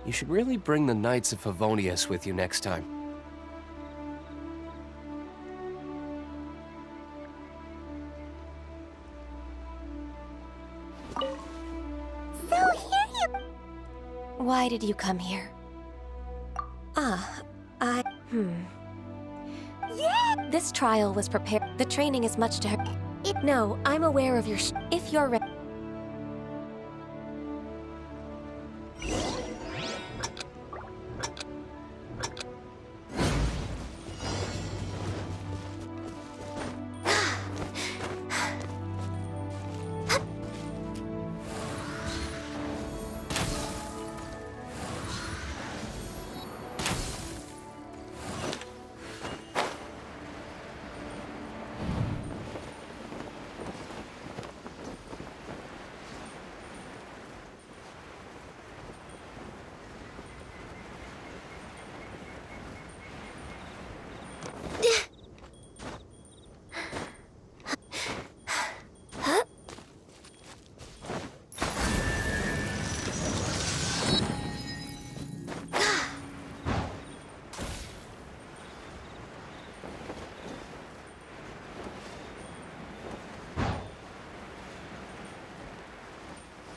You should really bring the Knights of Favonius with you next time. So here you... Why did you come here? Yeah! This trial was prepared. The training is much to her. No, I'm aware of your if you're ready.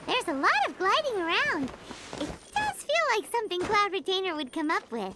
There's a lot of gliding around. It does feel like something Cloud Retainer would come up with.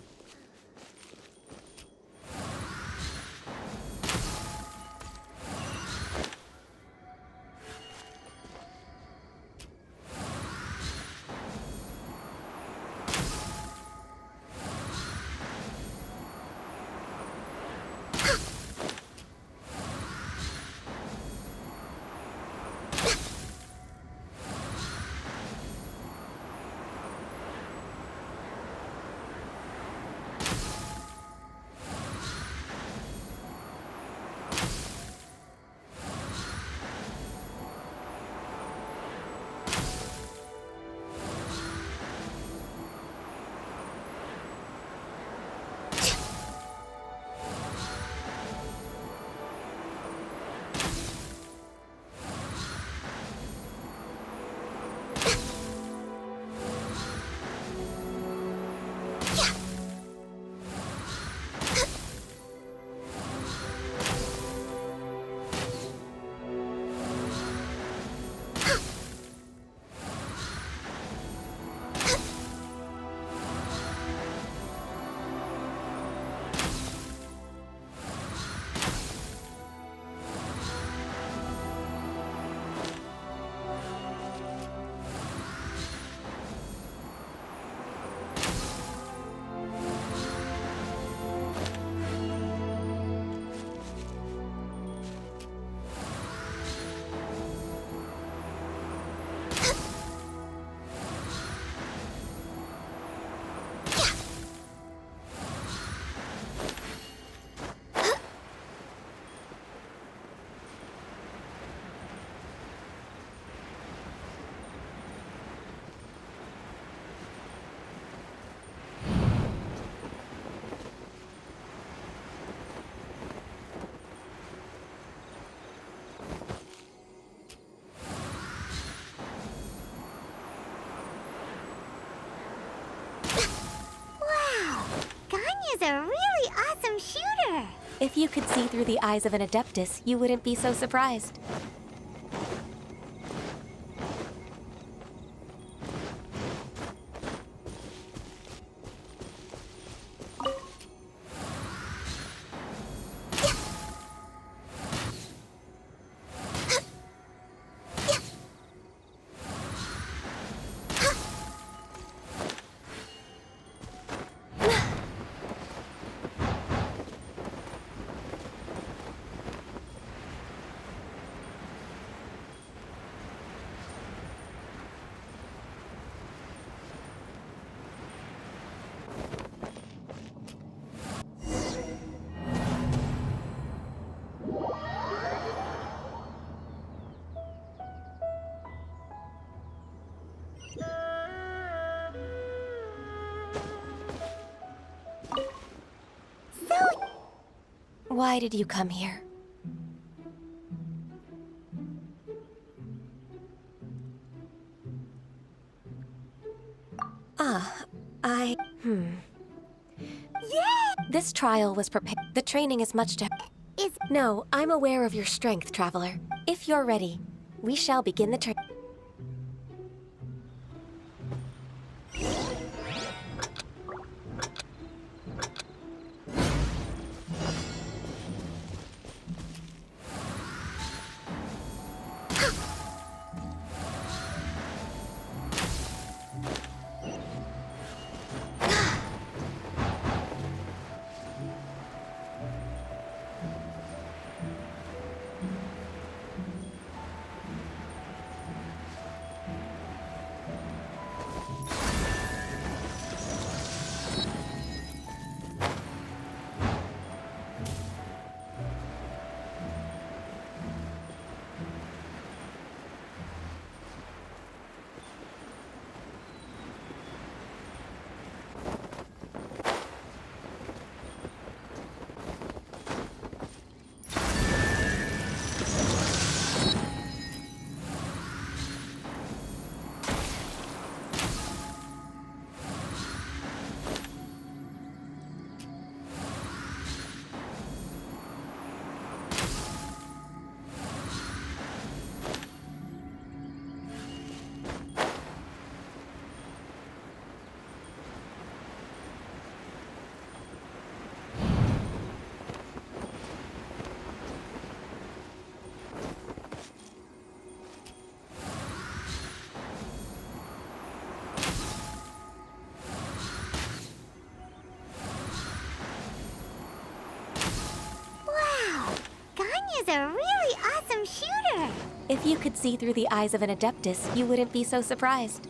Ganyu's a really awesome shooter! If you could see through the eyes of an Adeptus, you wouldn't be so surprised. Why did you come here? Yeah! This trial was prepared. The training is much to... No, I'm aware of your strength, Traveler. If you're ready, we shall begin the training. Ganyu's a really awesome shooter! If you could see through the eyes of an Adeptus, you wouldn't be so surprised.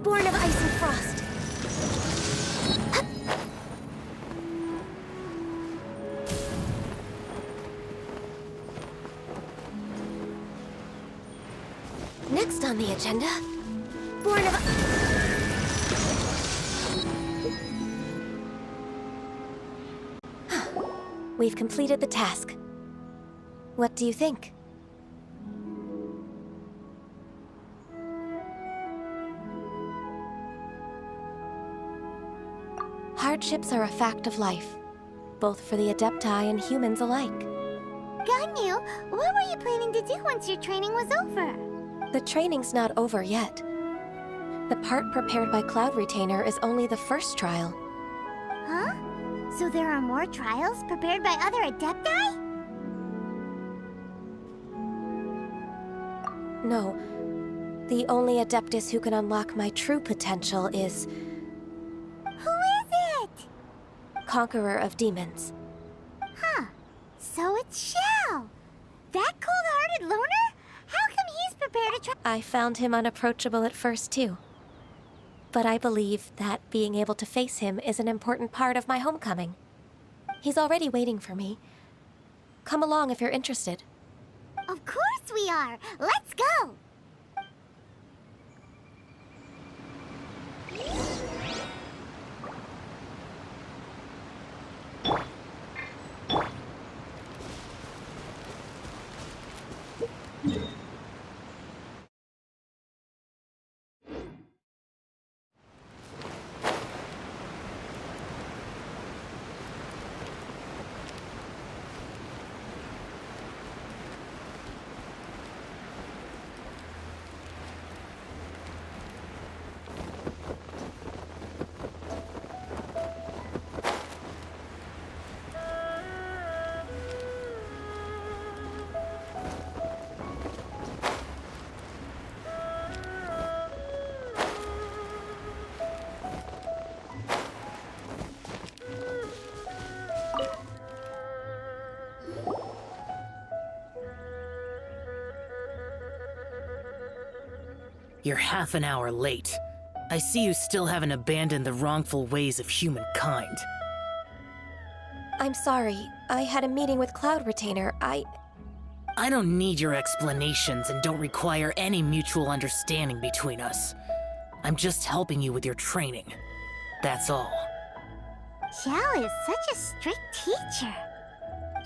Born of ice and frost. Next on the agenda, born of... We've completed the task. What do you think? Hardships are a fact of life, both for the Adepti and humans alike. Ganyu, what were you planning to do once your training was over? The training's not over yet. The part prepared by Cloud Retainer is only the first trial. Huh? So there are more trials prepared by other Adepti? No. The only Adeptus who can unlock my true potential is... Who is it? Conqueror of Demons. Huh. So it's Shao. That cold-hearted loner? How come he's prepared to try— I found him unapproachable at first, too. But I believe that being able to face him is an important part of my homecoming. He's already waiting for me. Come along if you're interested. Of course we are! Let's go! You're half an hour late. I see you still haven't abandoned the wrongful ways of humankind. I'm sorry. I had a meeting with Cloud Retainer. I don't need your explanations and don't require any mutual understanding between us. I'm just helping you with your training. That's all. Xiao is such a strict teacher.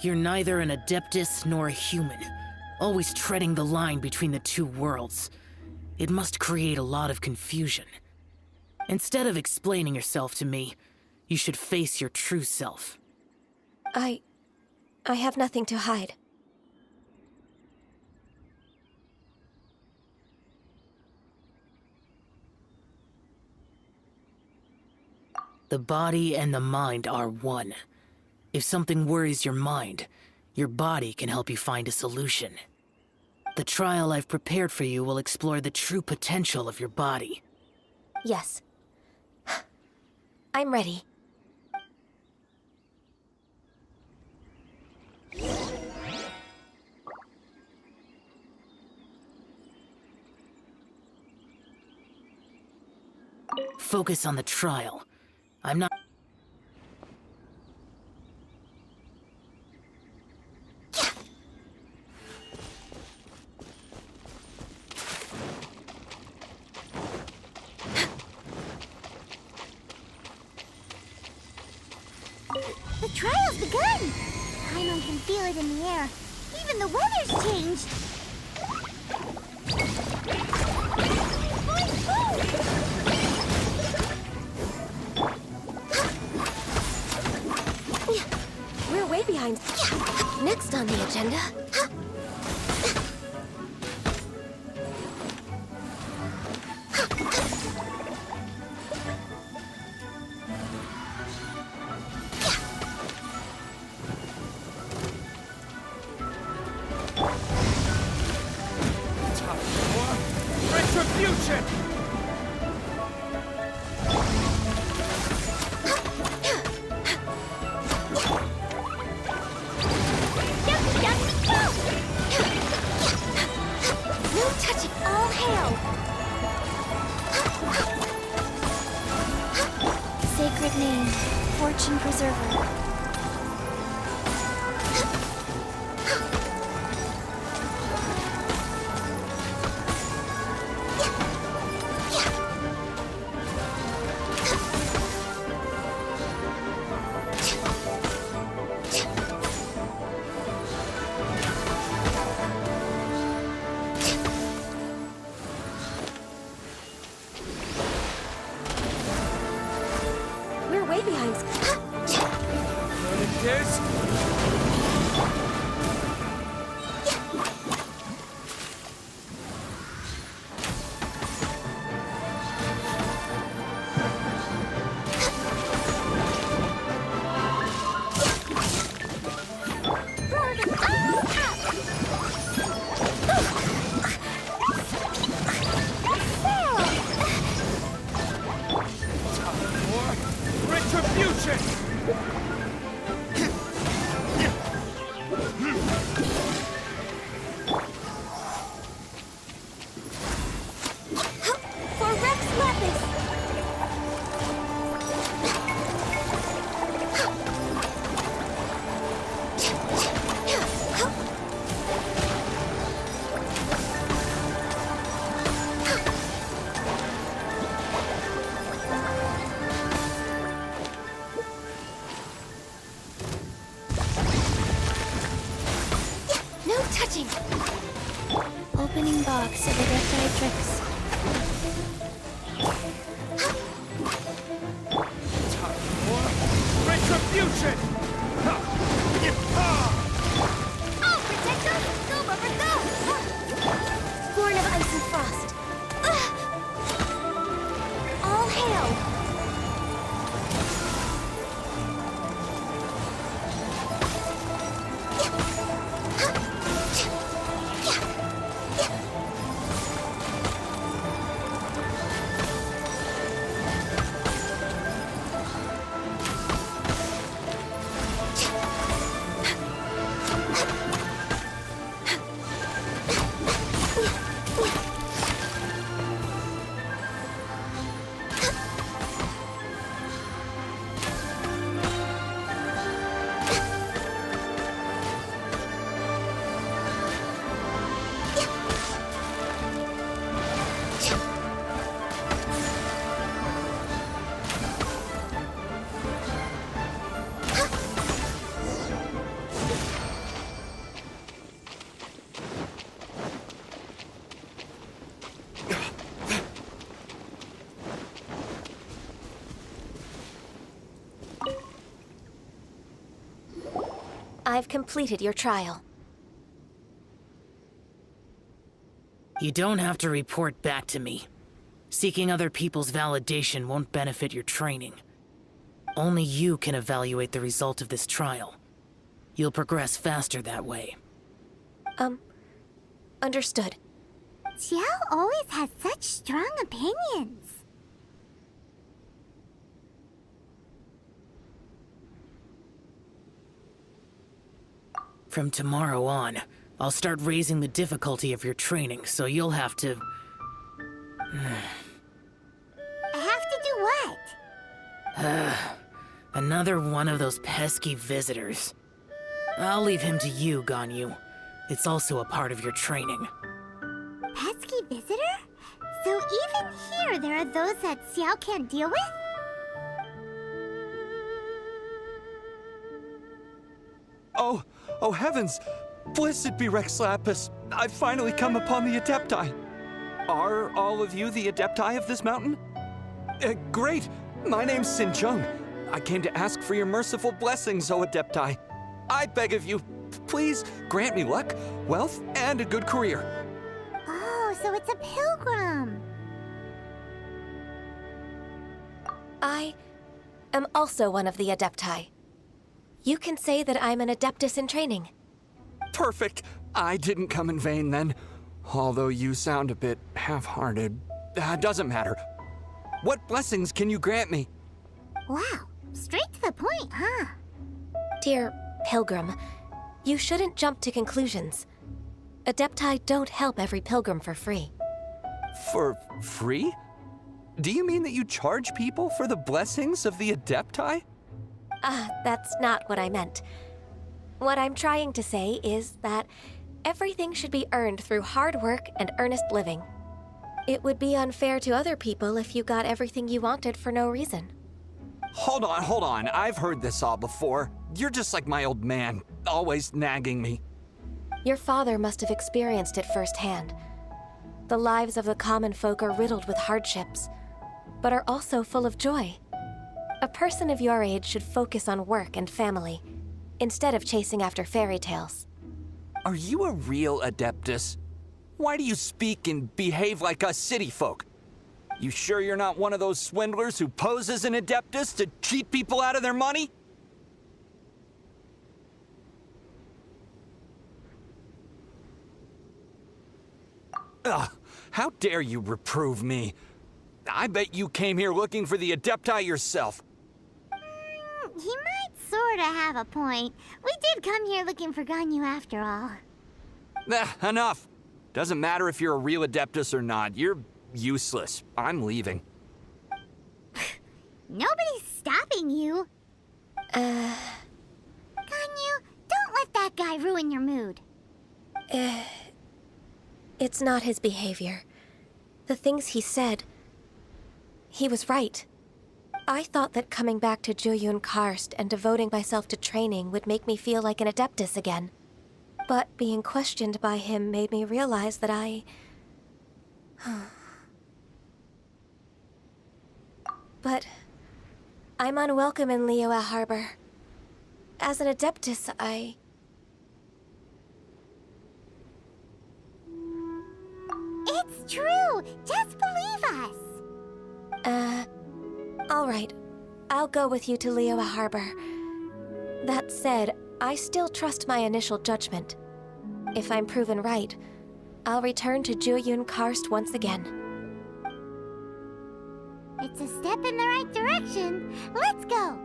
You're neither an Adeptus nor a human, always treading the line between the two worlds. It must create a lot of confusion. Instead of explaining yourself to me, you should face your true self. I have nothing to hide. The body and the mind are one. If something worries your mind, your body can help you find a solution. The trial I've prepared for you will explore the true potential of your body. Yes. I'm ready. Focus on the trial. I'm not... The trial's begun! Paimon can feel it in the air. Even the weather's changed. We're way behind. Next on the agenda. Retribution! No touching. All hail. Sacred name, Fortune Preserver. We're way behind. This? Retribution! I've completed your trial. You don't have to report back to me. Seeking other people's validation won't benefit your training. Only you can evaluate the result of this trial. You'll progress faster that way. Understood. Xiao always has such strong opinions. From tomorrow on, I'll start raising the difficulty of your training, so you'll have to... I have to do what? Another one of those pesky visitors. I'll leave him to you, Ganyu. It's also a part of your training. Pesky visitor? So even here there are those that Xiao can't deal with? Oh heavens! Blessed be Rex Lapis! I've finally come upon the Adepti! Are all of you the Adepti of this mountain? Great! My name's Sin Chung. I came to ask for your merciful blessings, O Adepti. I beg of you, please grant me luck, wealth, and a good career. Oh, so it's a pilgrim. I am also one of the Adepti. You can say that I'm an Adeptus in training. Perfect! I didn't come in vain then. Although you sound a bit half-hearted. Doesn't matter. What blessings can you grant me? Wow, straight to the point, huh? Dear Pilgrim, you shouldn't jump to conclusions. Adepti don't help every pilgrim for free. For free? Do you mean that you charge people for the blessings of the Adepti? That's not what I meant. What I'm trying to say is that everything should be earned through hard work and earnest living. It would be unfair to other people if you got everything you wanted for no reason. Hold on. I've heard this all before. You're just like my old man, always nagging me. Your father must have experienced it firsthand. The lives of the common folk are riddled with hardships, but are also full of joy. A person of your age should focus on work and family, instead of chasing after fairy tales. Are you a real Adeptus? Why do you speak and behave like us city folk? You sure you're not one of those swindlers who pose as an Adeptus to cheat people out of their money? Ugh, how dare you reprove me? I bet you came here looking for the Adepti yourself. He might sorta have a point. We did come here looking for Ganyu after all. Enough. Doesn't matter if you're a real Adeptus or not. You're useless. I'm leaving. Nobody's stopping you. Ganyu, don't let that guy ruin your mood. It's not his behavior. The things he said, he was right. I thought that coming back to Jueyun Karst and devoting myself to training would make me feel like an Adeptus again. But being questioned by him made me realize that But I'm unwelcome in Liyue Harbor. As an Adeptus, It's true! Just believe us! All right. I'll go with you to Liyue Harbor. That said, I still trust my initial judgment. If I'm proven right, I'll return to Jueyun Karst once again. It's a step in the right direction. Let's go!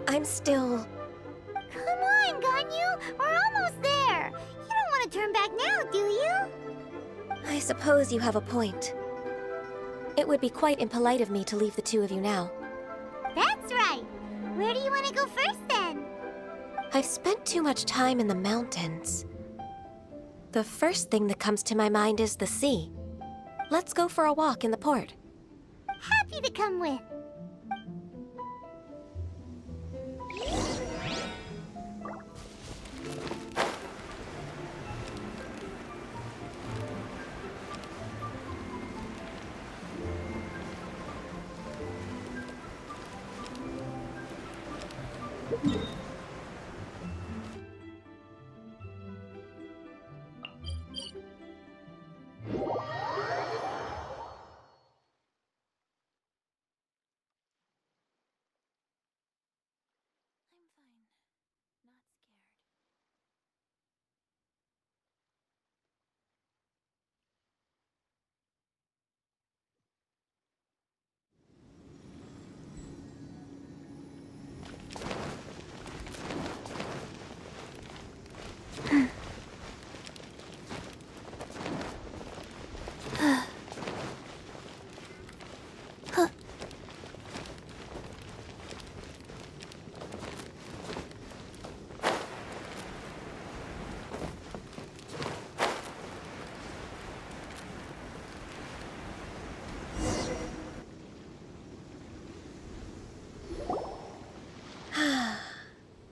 I'm still... Come on, Ganyu! We're almost there! You don't want to turn back now, do you? I suppose you have a point. It would be quite impolite of me to leave the two of you now. That's right! Where do you want to go first, then? I've spent too much time in the mountains. The first thing that comes to my mind is the sea. Let's go for a walk in the port. Happy to come with.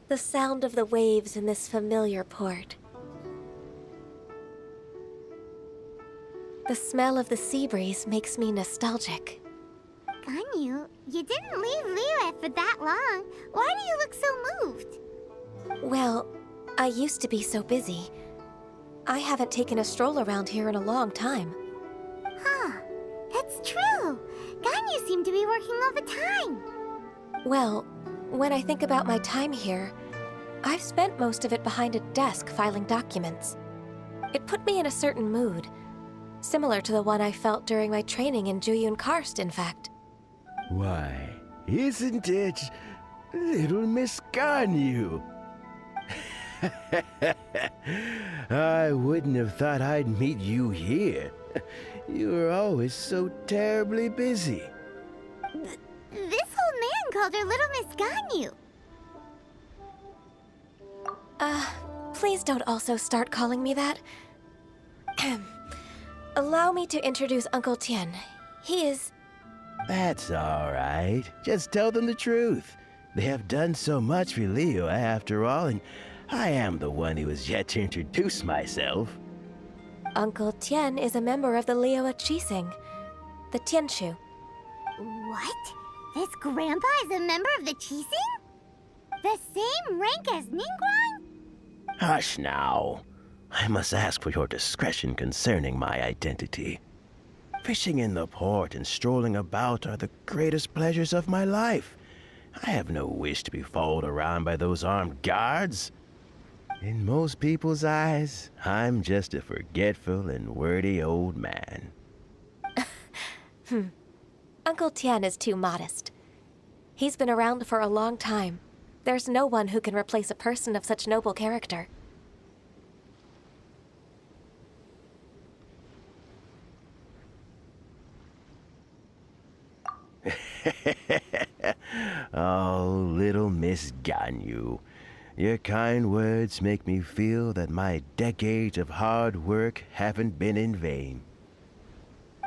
The sound of the waves in this familiar port. The smell of the sea breeze makes me nostalgic. Ganyu, you didn't leave Liyue for that long. Why do you look so moved? Well, I used to be so busy. I haven't taken a stroll around here in a long time. Huh, that's true. Ganyu seemed to be working all the time. Well, when I think about my time here, I've spent most of it behind a desk filing documents. It put me in a certain mood, similar to the one I felt during my training in Juyun Karst, in fact. Why, isn't it little Miss Ganyu? I wouldn't have thought I'd meet you here. You were always so terribly busy. This old man called her Little Miss Ganyu. Please don't also start calling me that. Allow me to introduce Uncle Tien. He is... That's all right. Just tell them the truth. They have done so much for Liyue after all, and I am the one who has yet to introduce myself. Uncle Tien is a member of the Liyue Qixing, the Tianshu. What? This grandpa is a member of the Qixing? The same rank as Ningguang? Hush now. I must ask for your discretion concerning my identity. Fishing in the port and strolling about are the greatest pleasures of my life. I have no wish to be followed around by those armed guards. In most people's eyes, I'm just a forgetful and wordy old man. Uncle Tien is too modest. He's been around for a long time. There's no one who can replace a person of such noble character. Oh, little Miss Ganyu. Your kind words make me feel that my decades of hard work haven't been in vain.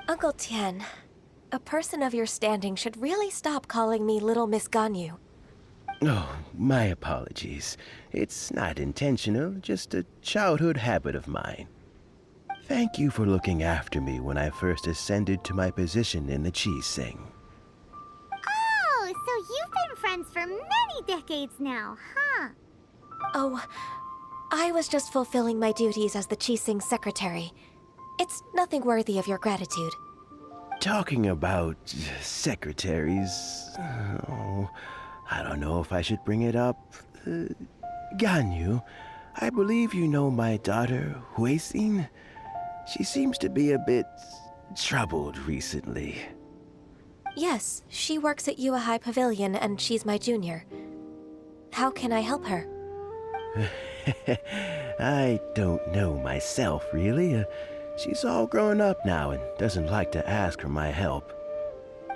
Uncle Tien, a person of your standing should really stop calling me Little Miss Ganyu. Oh, my apologies. It's not intentional, just a childhood habit of mine. Thank you for looking after me when I first ascended to my position in the Qixing. Oh, so you've been friends for many decades now, huh? Oh, I was just fulfilling my duties as the Qixing secretary. It's nothing worthy of your gratitude. Talking about secretaries... Oh, I don't know if I should bring it up. Ganyu, I believe you know my daughter, Huixin. She seems to be a bit troubled recently. Yes, she works at Yuehai Pavilion and she's my junior. How can I help her? I don't know myself, really. She's all grown up now and doesn't like to ask for my help.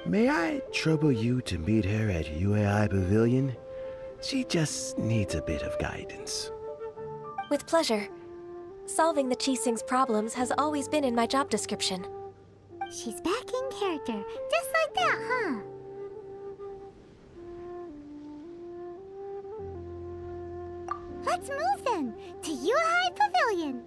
May I trouble you to meet her at UAI Pavilion? She just needs a bit of guidance. With pleasure. Solving the Qixing's problems has always been in my job description. She's back in character, just like that, huh? Let's move then, to UAI Pavilion.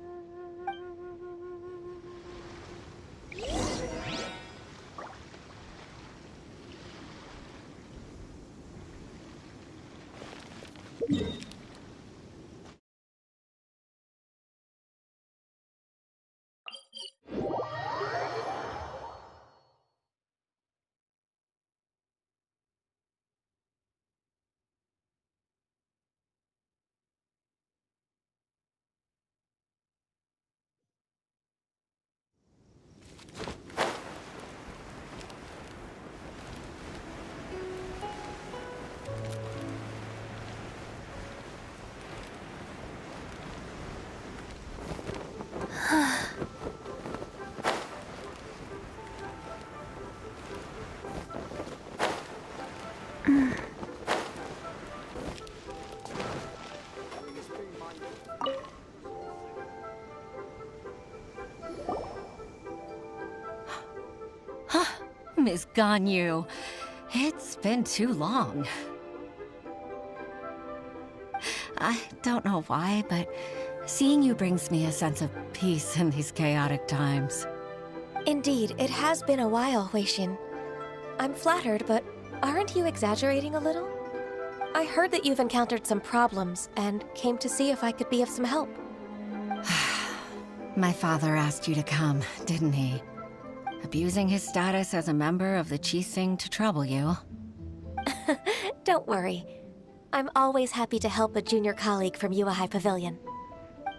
Miss Ganyu, it's been too long. I don't know why, but seeing you brings me a sense of peace in these chaotic times. Indeed, it has been a while, Weishin. I'm flattered, but aren't you exaggerating a little? I heard that you've encountered some problems and came to see if I could be of some help. My father asked you to come, didn't he? Abusing his status as a member of the Qixing to trouble you. Don't worry. I'm always happy to help a junior colleague from UAI Pavilion.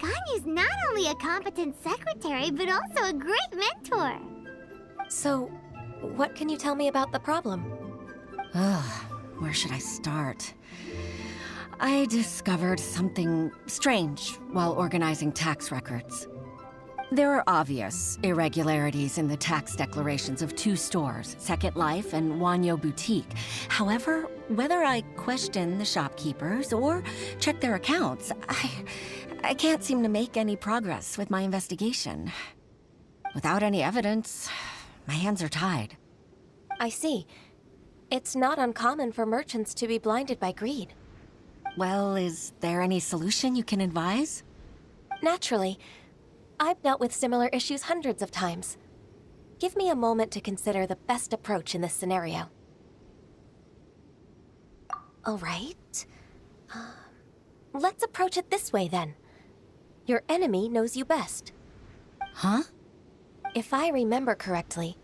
Ganyu's not only a competent secretary, but also a great mentor. So, what can you tell me about the problem? Ugh, where should I start? I discovered something strange while organizing tax records. There are obvious irregularities in the tax declarations of two stores, Second Life and Wanyo Boutique. However, whether I question the shopkeepers or check their accounts, I can't seem to make any progress with my investigation. Without any evidence, my hands are tied. I see. It's not uncommon for merchants to be blinded by greed. Well, is there any solution you can advise? Naturally. I've dealt with similar issues hundreds of times. Give me a moment to consider the best approach in this scenario. All right. Let's approach it this way, then. Your enemy knows you best. Huh? If I remember correctly,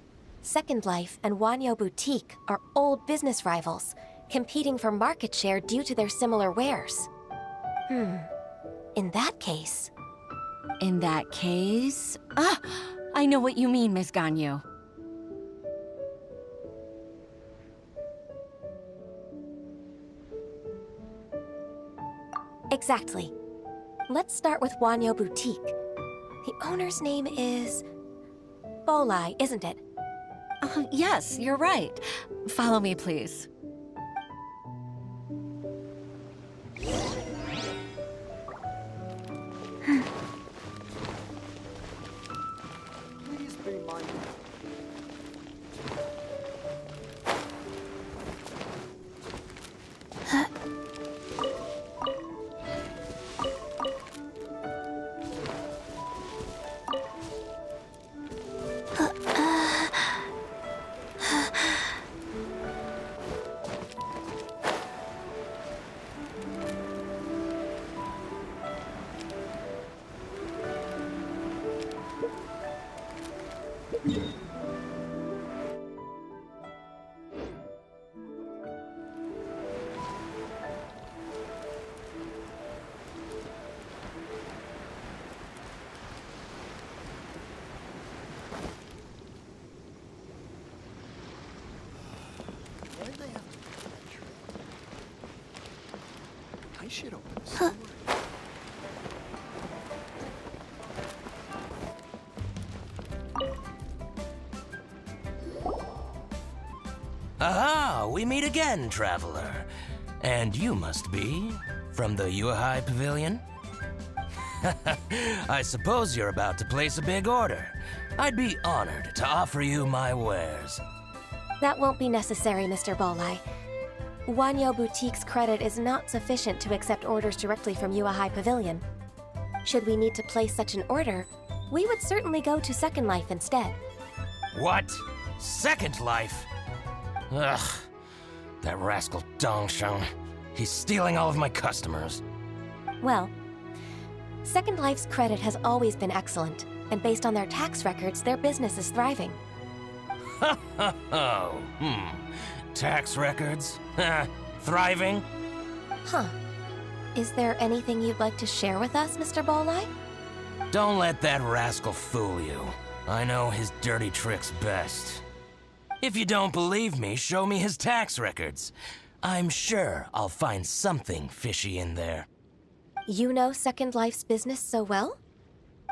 Second Life and Wanyo Boutique are old business rivals, competing for market share due to their similar wares. In that case... In that case... Ah! I know what you mean, Miss Ganyu. Exactly. Let's start with Wanyo Boutique. The owner's name is... Bolai, isn't it? Yes, you're right. Follow me, please. I should open this door. Aha! We meet again, traveler. And you must be from the Yuehai Pavilion? I suppose you're about to place a big order. I'd be honored to offer you my wares. That won't be necessary, Mr. Bolai. Wanyo Boutique's credit is not sufficient to accept orders directly from Yuehai Pavilion. Should we need to place such an order, we would certainly go to Second Life instead. What? Second Life? Ugh. That rascal Dongsheng. He's stealing all of my customers. Well, Second Life's credit has always been excellent, and based on their tax records, their business is thriving. Oh, tax records? Thriving? Huh. Is there anything you'd like to share with us, Mr. Bolai? Don't let that rascal fool you. I know his dirty tricks best. If you don't believe me, show me his tax records. I'm sure I'll find something fishy in there. You know Second Life's business so well?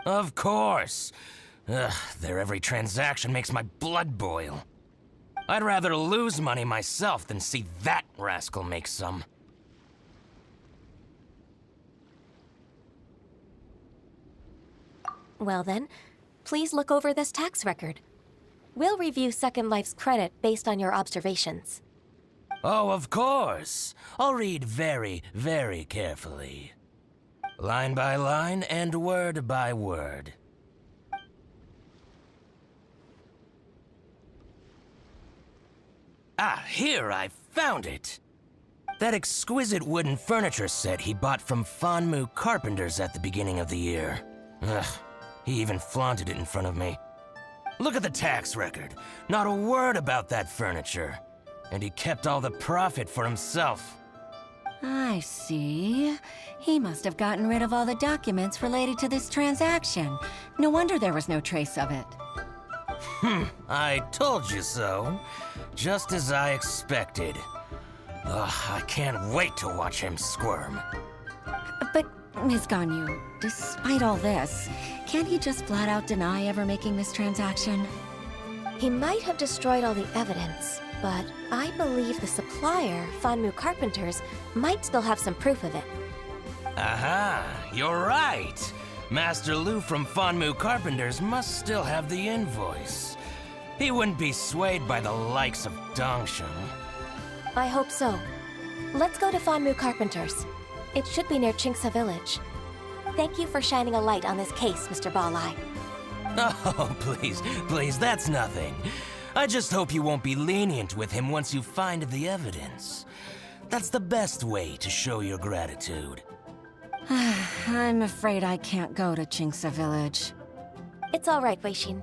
Of course. Ugh, their every transaction makes my blood boil. I'd rather lose money myself than see that rascal make some. Well then, please look over this tax record. We'll review Second Life's credit based on your observations. Oh, of course. I'll read very, very carefully. Line by line and word by word. Ah, here, I found it! That exquisite wooden furniture set he bought from Fanmu Carpenters at the beginning of the year. Ugh, he even flaunted it in front of me. Look at the tax record. Not a word about that furniture. And he kept all the profit for himself. I see. He must have gotten rid of all the documents related to this transaction. No wonder there was no trace of it. I told you so. Just as I expected. Ugh, I can't wait to watch him squirm. But, Ms. Ganyu, despite all this, can't he just flat out deny ever making this transaction? He might have destroyed all the evidence, but I believe the supplier, Fanmu Carpenters, might still have some proof of it. Aha, you're right. Master Lu from Fanmu Carpenters must still have the invoice. He wouldn't be swayed by the likes of Dongsheng. I hope so. Let's go to Fanmu Carpenters. It should be near Chingsa Village. Thank you for shining a light on this case, Mr. Bolai. Oh, please, that's nothing. I just hope you won't be lenient with him once you find the evidence. That's the best way to show your gratitude. I'm afraid I can't go to Chingsa Village. It's all right, Weishin.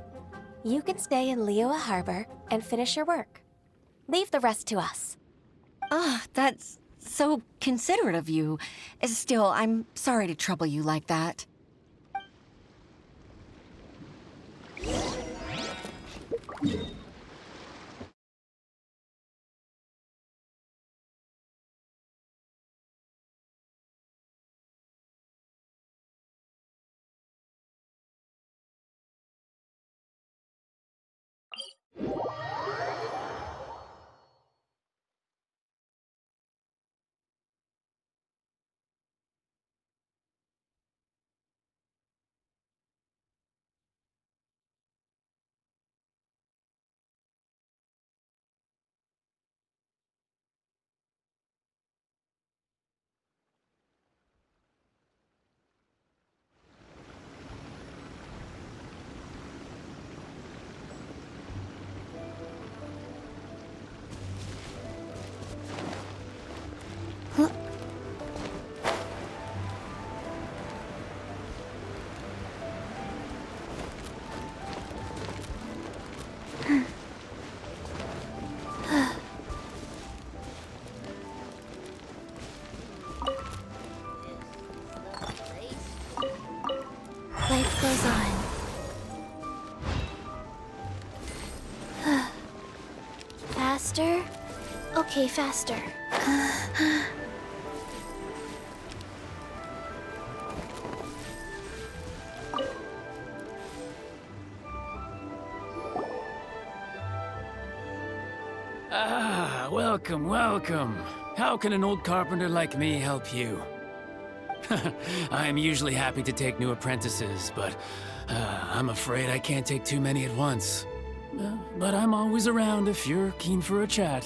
You can stay in Liyue Harbor and finish your work. Leave the rest to us. That's so considerate of you. Still, I'm sorry to trouble you like that. Life goes on. Faster? Okay, faster. Welcome, welcome. How can an old carpenter like me help you? I'm usually happy to take new apprentices, but I'm afraid I can't take too many at once. But I'm always around if you're keen for a chat.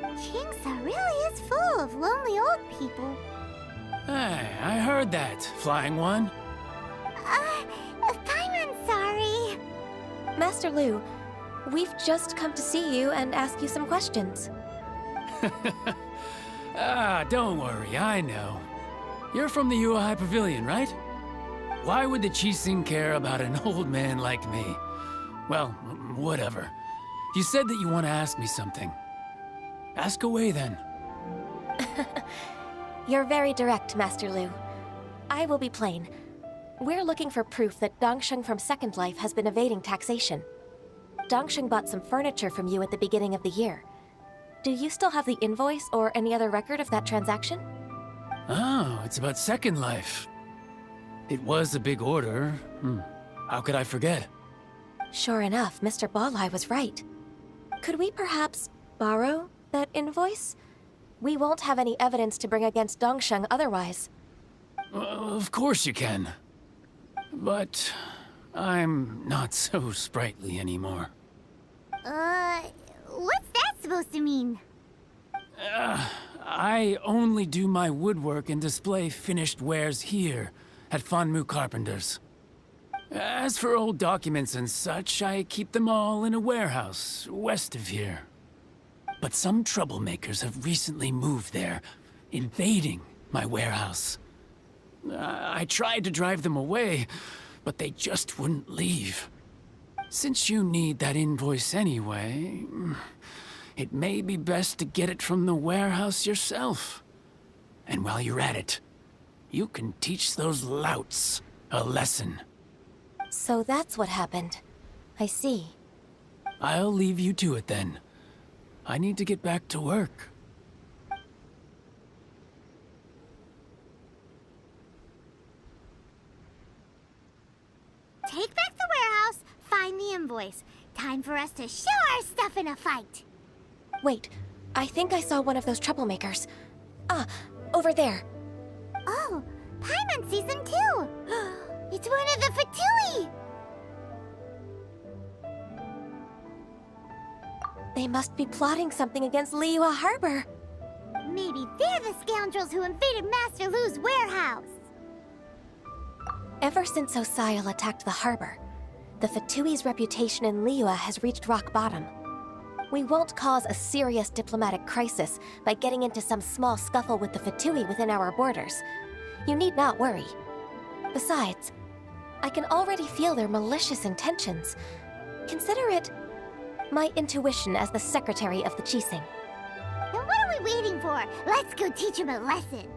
Kingsa really is full of lonely old people. Hey, I heard that, Flying One. Paimon's sorry. Master Lu, we've just come to see you and ask you some questions. Don't worry, I know. You're from the Yuehai Pavilion, right? Why would the Qixing care about an old man like me? Well, whatever. You said that you want to ask me something. Ask away, then. You're very direct, Master Lu. I will be plain. We're looking for proof that Dongsheng from Second Life has been evading taxation. Dongsheng bought some furniture from you at the beginning of the year. Do you still have the invoice or any other record of that transaction? Oh, it's about Second Life. It was a big order. How could I forget? Sure enough, Mr. Balai was right. Could we perhaps borrow that invoice? We won't have any evidence to bring against Dongsheng otherwise. Of course you can. But I'm not so sprightly anymore. What's that supposed to mean? I only do my woodwork and display finished wares here at Fanmu Carpenters. As for old documents and such, I keep them all in a warehouse west of here. But some troublemakers have recently moved there, invading my warehouse. I tried to drive them away, but they just wouldn't leave. Since you need that invoice anyway, it may be best to get it from the warehouse yourself. And while you're at it, you can teach those louts a lesson. So that's what happened. I see. I'll leave you to it then. I need to get back to work. Take back the warehouse, find the invoice. Time for us to show our stuff in a fight. Wait, I think I saw one of those troublemakers. Ah, over there. Oh, Paimon sees them too. It's one of the Fatui. They must be plotting something against Liyue Harbor. Maybe they're the scoundrels who invaded Master Lu's warehouse. Ever since Osial attacked the harbor, the Fatui's reputation in Liyue has reached rock bottom. We won't cause a serious diplomatic crisis by getting into some small scuffle with the Fatui within our borders. You need not worry. Besides, I can already feel their malicious intentions. Consider it my intuition as the secretary of the Qixing. Then what are we waiting for? Let's go teach him a lesson.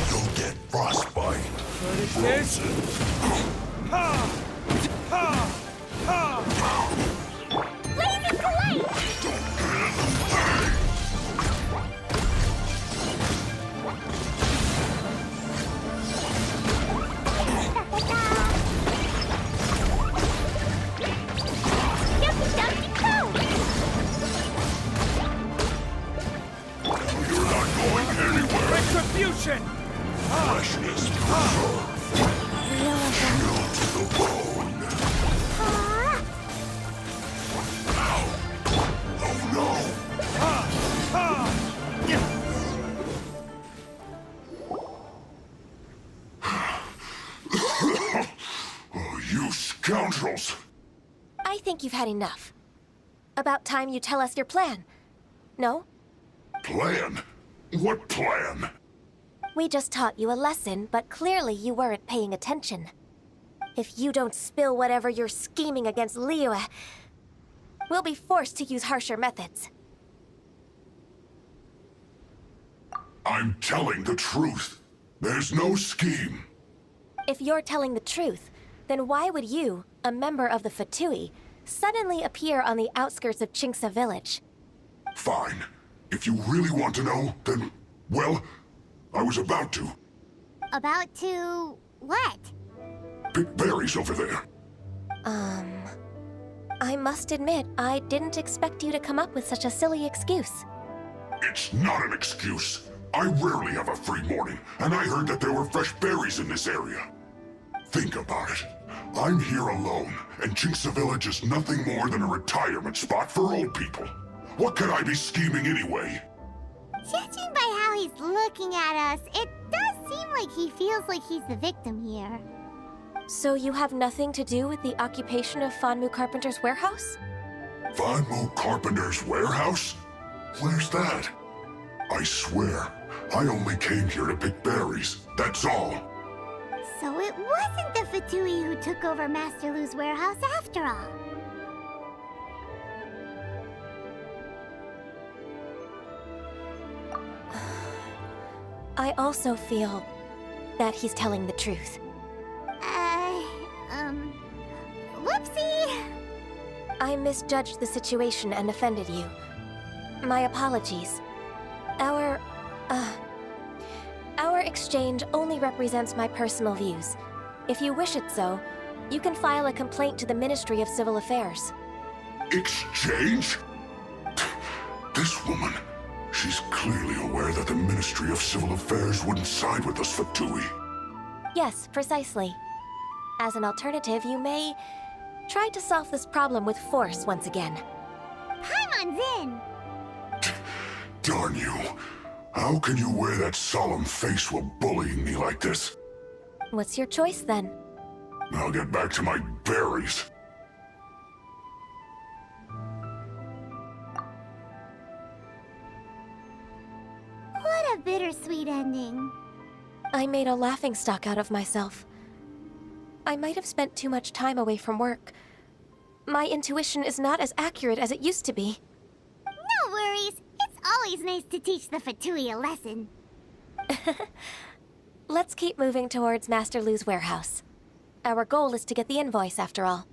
You'll get frostbite. What is this? Ha! Ha! Ha! Blazing Blade! Yucky ducky poo! You're not going anywhere. Retribution! Freshness preserved. Chill to the bone. Oh no! Ha! Ha! Oh, you scoundrels! I think you've had enough. About time you tell us your plan. No? Plan? What plan? We just taught you a lesson, but clearly you weren't paying attention. If you don't spill whatever you're scheming against Liyue, we'll be forced to use harsher methods. I'm telling the truth. There's no scheme. If you're telling the truth, then why would you, a member of the Fatui, suddenly appear on the outskirts of Qingce village? Fine. If you really want to know, then, well, I was about to. About to what? Pick berries over there. I must admit, I didn't expect you to come up with such a silly excuse. It's not an excuse. I rarely have a free morning, and I heard that there were fresh berries in this area. Think about it. I'm here alone, and Jinxa Village is nothing more than a retirement spot for old people. What could I be scheming anyway? Judging by how he's looking at us, it does seem like he feels like he's the victim here. So you have nothing to do with the occupation of Fanmu Carpenter's warehouse? Fanmu Carpenter's warehouse? Where's that? I swear, I only came here to pick berries, that's all. So it wasn't the Fatui who took over Master Lu's warehouse after all. I also feel that he's telling the truth. Whoopsie! I misjudged the situation and offended you. My apologies. Our exchange only represents my personal views. If you wish it so, you can file a complaint to the Ministry of Civil Affairs. Exchange? This woman, she's clearly aware that the Ministry of Civil Affairs wouldn't side with us Fatui. Yes, precisely. As an alternative, you may try to solve this problem with force once again. Paimon's in! Darn you. How can you wear that solemn face while bullying me like this? What's your choice, then? I'll get back to my berries. What a bittersweet ending. I made a laughingstock out of myself. I might have spent too much time away from work. My intuition is not as accurate as it used to be. No worries. It's always nice to teach the Fatui a lesson. Let's keep moving towards Master Lu's warehouse. Our goal is to get the invoice, after all.